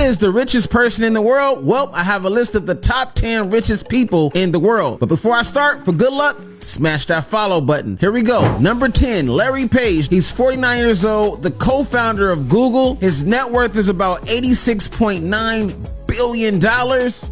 is the richest person in the world? Well, I have a list of the top 10 richest people in the world. But before I start, for good luck, smash that follow button. Here we go. Number 10, Larry Page. He's 49 years old, the co-founder of Google. His net worth is about $86.9 billion,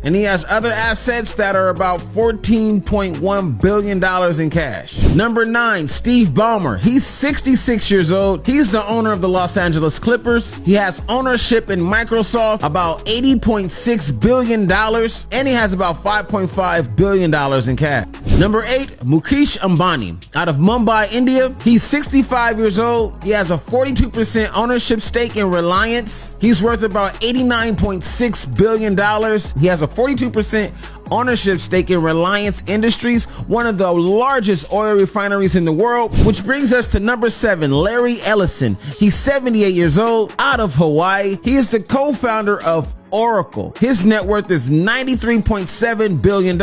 and he has other assets that are about $14.1 billion in cash. Number 9, Steve Ballmer. He's 66 years old. He's the owner of the Los Angeles Clippers. He has ownership in Microsoft, about $80.6 billion, and he has about $5.5 billion in cash. Number 8, Mukesh Ambani, out of Mumbai, India. He's 65 years old. He has a 42% ownership stake in Reliance. He's worth about $89.6 billion. He has a 42% ownership stake in Reliance Industries, one of the largest oil refineries in the world, which brings us to number 7, Larry Ellison. He's 78 years old, out of Hawaii. He is the co-founder of Oracle. His net worth is $93.7 billion.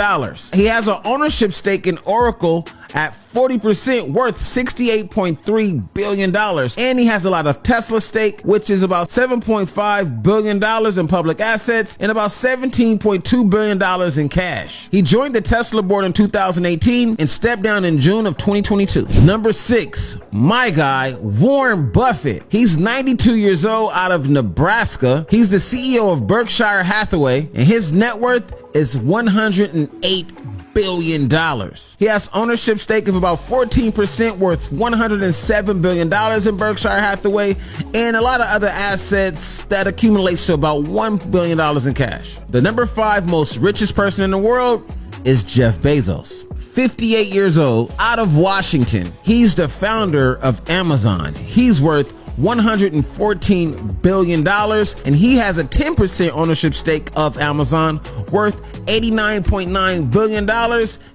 He has an ownership stake in Oracle at 40%, worth $68.3 billion. And he has a lot of Tesla stake, which is about $7.5 billion in public assets and about $17.2 billion in cash. He joined the Tesla board in 2018 and stepped down in June of 2022. Number 6, my guy, Warren Buffett. He's 92 years old, out of Nebraska. He's the CEO of Berkshire Hathaway, and his net worth is $108 billion. He has ownership stake of about 14%, worth $107 billion in Berkshire Hathaway, and a lot of other assets that accumulates to about $1 billion in cash. The number 5 most richest person in the world is Jeff Bezos. 58 years old, out of Washington. He's the founder of Amazon. He's worth $114 billion, and he has a 10% ownership stake of Amazon, worth $89.9 billion.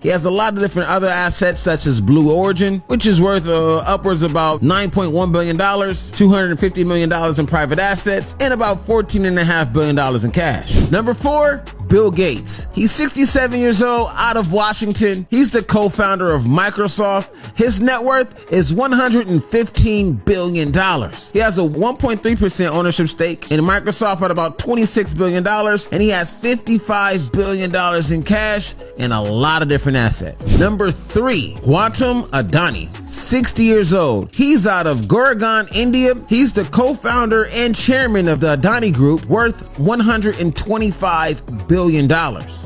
He has a lot of different other assets, such as Blue Origin, which is worth upwards about $9.1 billion, $250 million in private assets, and about $14.5 billion in cash. Number 4, Bill Gates. He's 67 years old, out of Washington. He's the co-founder of Microsoft. His net worth is $115 billion. He has a 1.3% ownership stake in Microsoft at about $26 billion, and he has $55 billion in cash and a lot of different assets. Number 3, Gautam Adani, 60 years old. He's out of Gurugram, India. He's the co-founder and chairman of the Adani Group, worth $125 billion.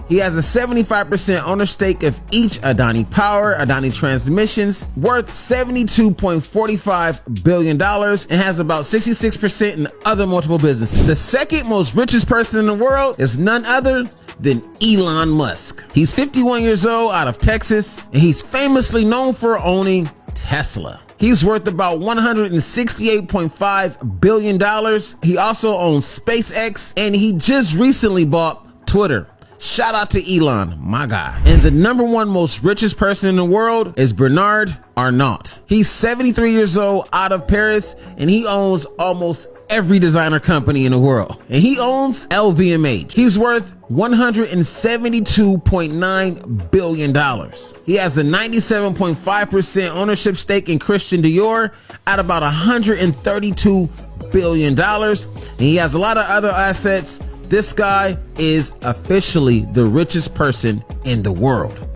He has a 75% owner stake of each Adani Power, Adani Transmissions, worth $72.45 billion, and has about 66% in other multiple businesses. The second most richest person in the world is none other than Elon Musk. He's 51 years old, out of Texas, and he's famously known for owning Tesla. He's worth about $168.5 billion. He also owns SpaceX, and he just recently bought Twitter. Shout out to Elon, my guy. And the number 1 most richest person in the world is Bernard Arnault. He's 73 years old, out of Paris, and he owns almost every designer company in the world. And he owns LVMH. He's worth $172.9 billion. He has a 97.5% ownership stake in Christian Dior at about $132 billion. And he has a lot of other assets. This guy is officially the richest person in the world.